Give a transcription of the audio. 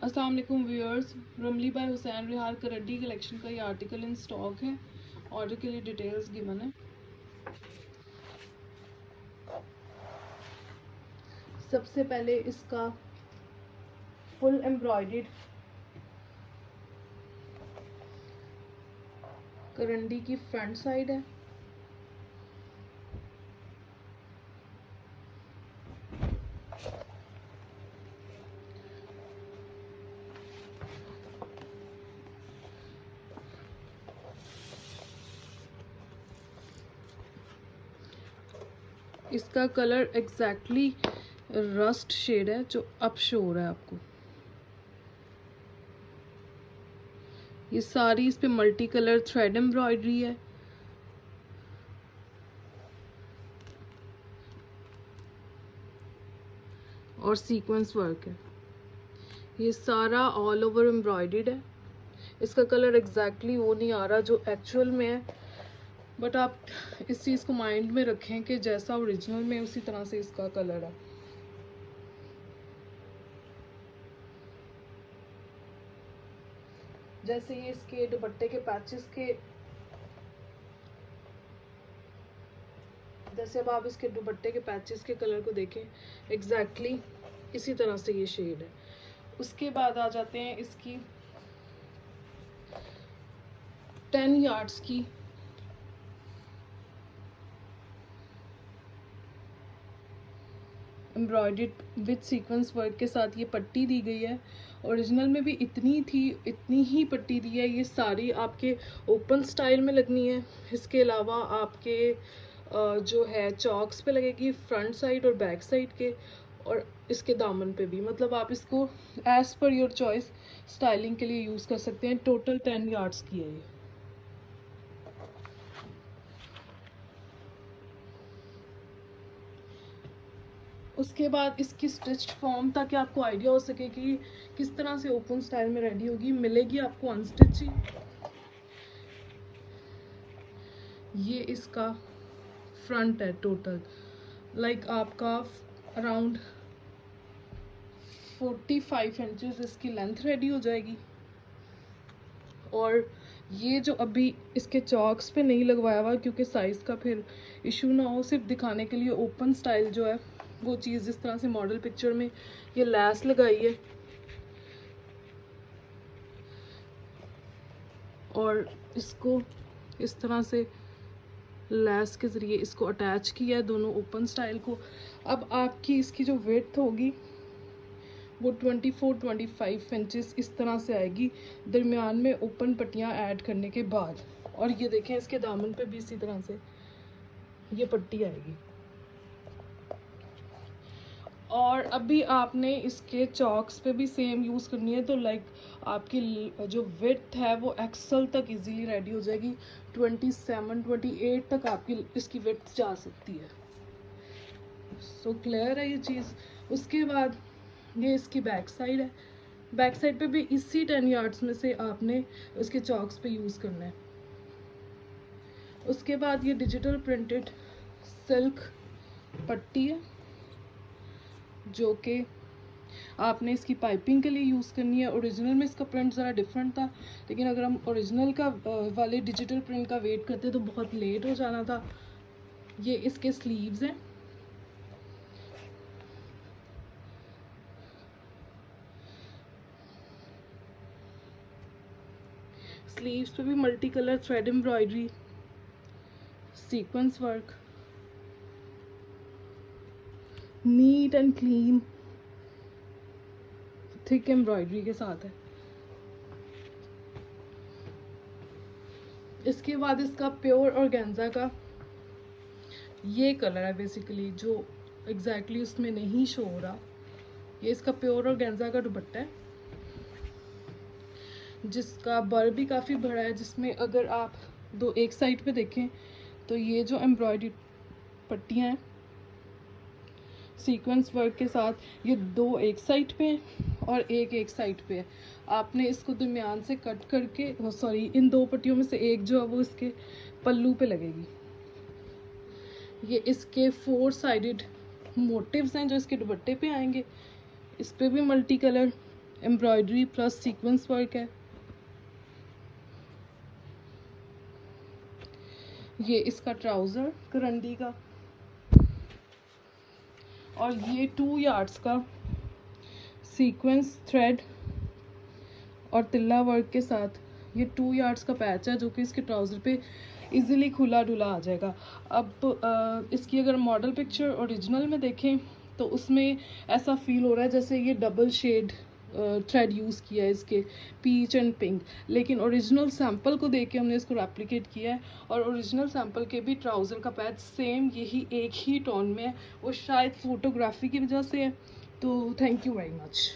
अस्सलाम वालेकुम व्यूअर्स, रमली बाय हुसैन रिहाल करड्डी कलेक्शन का ये आर्टिकल इन स्टॉक है। ऑर्डर के लिए डिटेल्स गिवन है। सबसे पहले इसका फुल एम्ब्रॉयडर्ड करंडी की फ्रंट साइड है। इसका कलर एग्जैक्टली रस्ट शेड है जो अब शो हो रहा है आपको। ये सारी इस पे मल्टी कलर थ्रेड एम्ब्रॉयडरी है। और सीक्वेंस वर्क है। ये सारा ऑल ओवर एम्ब्रॉयडर्ड है। इसका कलर एग्जैक्टली वो नहीं आ रहा जो एक्चुअल में है, बट आप इस चीज़ को माइंड में रखें कि जैसा ओरिजिनल में उसी तरह से इसका कलर है। जैसे ये इसके दुपट्टे के पैचेस के, जैसे अब आप इसके दुपट्टे के पैचेस के कलर को देखें, एग्जैक्टली इसी तरह से ये शेड है। उसके बाद आ जाते हैं इसकी 10 यार्ड्स की एम्ब्रॉयडर्ड विद सीक्वेंस वर्क के साथ ये पट्टी दी गई है। ओरिजिनल में भी इतनी ही पट्टी दी है। ये सारी आपके ओपन स्टाइल में लगनी है। इसके अलावा आपके जो है चॉक्स पे लगेगी फ्रंट साइड और बैक साइड के, और इसके दामन पे भी। मतलब आप इसको as per your choice styling के लिए यूज़ कर सकते हैं। टोटल 10 यार्ड्स की है ये। उसके बाद इसकी स्टिच्ड फॉर्म, ताकि आपको आइडिया हो सके कि किस तरह से ओपन स्टाइल में रेडी होगी, मिलेगी आपको अनस्टिच ही। ये इसका फ्रंट है टोटल, लाइक आपका अराउंड 45 इंचेस इसकी लेंथ रेडी हो जाएगी। और ये जो अभी इसके चॉक्स पे नहीं लगवाया हुआ क्योंकि साइज़ का फिर इशू ना हो, सिर्फ दिखाने के लिए ओपन स्टाइल जो है वो चीज़ जिस तरह से मॉडल पिक्चर में ये लैस लगाई है और इसको इस तरह से लैस के ज़रिए इसको अटैच किया है दोनों ओपन स्टाइल को। अब आपकी इसकी जो विड्थ होगी वो 24-25 इंचेस इस तरह से आएगी, दरमियान में ओपन पट्टियाँ ऐड करने के बाद। और ये देखें इसके दामन पे भी इसी तरह से ये पट्टी आएगी। और अभी आपने इसके चॉक्स पे भी सेम यूज़ करनी है, तो लाइक आपकी जो विड्थ है वो एक्सल तक इजीली रेडी हो जाएगी। 27-28 तक आपकी इसकी विड्थ जा सकती है। सो क्लियर है ये चीज़। उसके बाद ये इसकी बैक साइड है। बैक साइड पे भी इसी 10 यार्ड्स में से आपने इसके चॉक्स पे यूज़ करना है। उसके बाद ये डिजिटल प्रिंटेड सिल्क पट्टी है जो कि आपने इसकी पाइपिंग के लिए यूज़ करनी है। ओरिजिनल में इसका प्रिंट ज़रा डिफरेंट था, लेकिन अगर हम ओरिजिनल का वाले डिजिटल प्रिंट का वेट करते तो बहुत लेट हो जाना था। ये इसके स्लीव्स हैं। स्लीव्स पे भी multi colour thread embroidery, sequence work, neat and clean thick embroidery के साथ है। इसके बाद इसका प्योर ऑर्गेन्जा का ये कलर है बेसिकली जो एग्जैक्टली उसमें नहीं शो हो रहा। ये इसका प्योर ऑर्गेन्जा का दुपट्टा है जिसका बर भी काफ़ी बड़ा है, जिसमें अगर आप दो एक साइड पे देखें तो ये जो एम्ब्रॉयडरी पट्टियाँ हैं सीक्वेंस वर्क के साथ, ये दो एक साइड पे हैं और एक साइड पे है। आपने इसको दरमियान से कट करके, सॉरी, इन दो पट्टियों में से एक जो है वो इसके पल्लू पे लगेगी। ये इसके 4 साइडेड मोटिव्स हैं जो इसके दुपट्टे पे आएंगे। इस पे भी multi colour embroidery plus sequence work है। ये इसका ट्राउज़र करंडी का, और ये 2 यार्ड्स का सीक्वेंस थ्रेड और तिल्ला वर्क के साथ ये 2 यार्ड्स का पैच है, जो कि इसके ट्राउज़र पे इजीली खुला डुला आ जाएगा। अब इसकी अगर मॉडल पिक्चर ओरिजिनल में देखें तो उसमें ऐसा फील हो रहा है जैसे ये डबल शेड थ्रेड यूज़ किया है इसके, पीच एंड पिंक, लेकिन ओरिजिनल सैम्पल को देख के हमने इसको रेप्लिकेट किया है। और ओरिजिनल सैम्पल के भी ट्राउज़र का पैच सेम यही एक ही टोन में है, वो शायद फोटोग्राफी की वजह से है। तो थैंक यू वेरी मच।